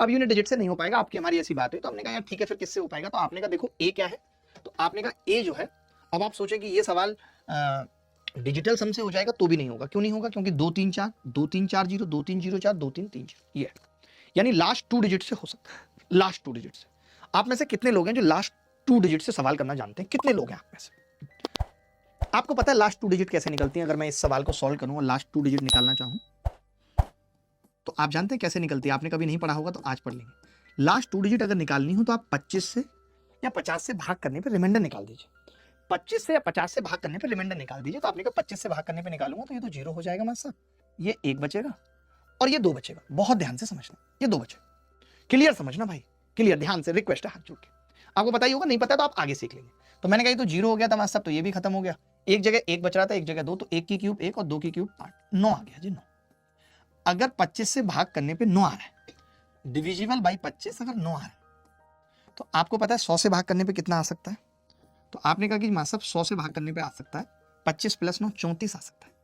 अब unit digit से नहीं हो पाएगा, आपकी हमारी ऐसी बात है। तो हमने कहा यार ठीक है, फिर किससे हो पाएगा? तो आपने कहा देखो ए क्या है, तो आपने कहा ए जो है, अब आप सोचे कि ये सवाल डिजिटल सम से हो जाएगा, तो भी नहीं होगा। क्यों नहीं होगा? क्योंकि 2 3 4 2 3 4 0 2 3 0 4 2 3 3 4 ये, यानी लास्ट 2 डिजिट से हो सकता है, लास्ट 2 डिजिट से। आप में से कितने लोग हैं जो लास्ट 2 डिजिट से सवाल करना जानते हैं? कितने लोग हैं आप में से? आपको पता है लास्ट 2 डिजिट कैसे निकलती है? अगर मैं इस सवाल को सॉल्व करूं और लास्ट 2 डिजिट निकालना चाहूं, तो आप जानते हैं कैसे निकलती है? आपने कभी नहीं पढ़ा होगा तो आज पढ़ लेंगे। लास्ट 2 डिजिट अगर निकालनी हो तो आप 25 से या 50 से भाग करने पर रिमाइंडर निकाल दीजिए। 25 से या 50 से भाग करने पर रिमाइंडर निकाल दीजिए। तो आपने कहा 25 से भाग करने पर निकालूंगा तो ये तो 0 हो जाएगा मास्टर साहब, ये 1 बचेगा और ये 2 बचेगा। बहुत ध्यान से समझना, ये 2 बचेगा। क्लियर समझना भाई, क्लियर, ध्यान से, रिक्वेस्ट है हाथ जोड़ के। आपको पता ही होगा, नहीं पता तो आप आगे सीख लेंगे। तो मैंने कहा तो 0 हो गया था मास्टर साहब, तो ये भी खत्म हो गया। एक जगह 1 बच रहा था, एक जगह 2, तो 1 की क्यूब 1 और 2 की क्यूब 8, 9 आ गया जी, 9। अगर 25 से भाग करने पे 9 आ रहा है, डिविजिबल बाई 25 अगर 9 आ रहा है, तो आपको पता है 100 से भाग करने पे कितना आ सकता है? तो आपने कहा कि मास्टर 100 से भाग करने पे आ सकता है 25 प्लस 9 34 आ सकता है।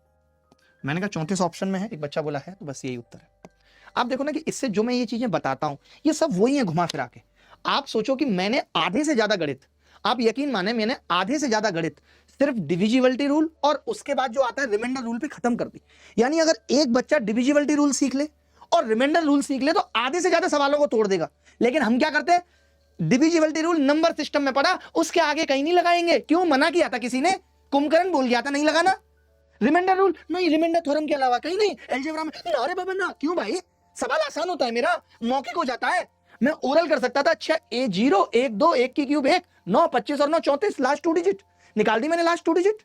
मैंने कहा 34 ऑप्शन में है, एक बच्चा बोला है, तो बस यही उत्तर है। आप देखो ना कि इससे जो मैं ये चीजें बताता हूं, ये सब वही है घुमा फिरा के। आप सोचो कि मैंने आधे से ज्यादा गणित, आप यकीन माने मैंने आधे से ज्यादा गणित सिर्फ डिविजिबिलिटी रूल और उसके बाद जो आता है रिमाइंडर रूल पे खत्म कर दी। यानी अगर एक बच्चा डिविजिबिलिटी रूल सीख ले और रिमाइंडर रूल सीख ले तो आधे से ज्यादा सवालों को तोड़ देगा। लेकिन हम क्या करते हैं, डिविजिबिलिटी रूल नंबर सिस्टम में पढ़ा, उसके आगे कहीं नहीं लगाएंगे। क्यों? मना किया था किसी ने, कुंभकर्ण बोल गया था नहीं लगाना। रिमाइंडर रूल नहीं, रिमाइंडर थ्योरम के अलावा कहीं नहीं। अलजेब्रा में अरे बाबा ना, क्यों भाई? सवाल आसान होता है मेरा, मौखिक हो जाता है। मैं ओरल कर सकता था। अच्छा, A0 1 2 1 की क्यूब 1 9 25 और 9 34, लास्ट 2 डिजिट निकाल दी मैंने, लास्ट 2 डिजिट।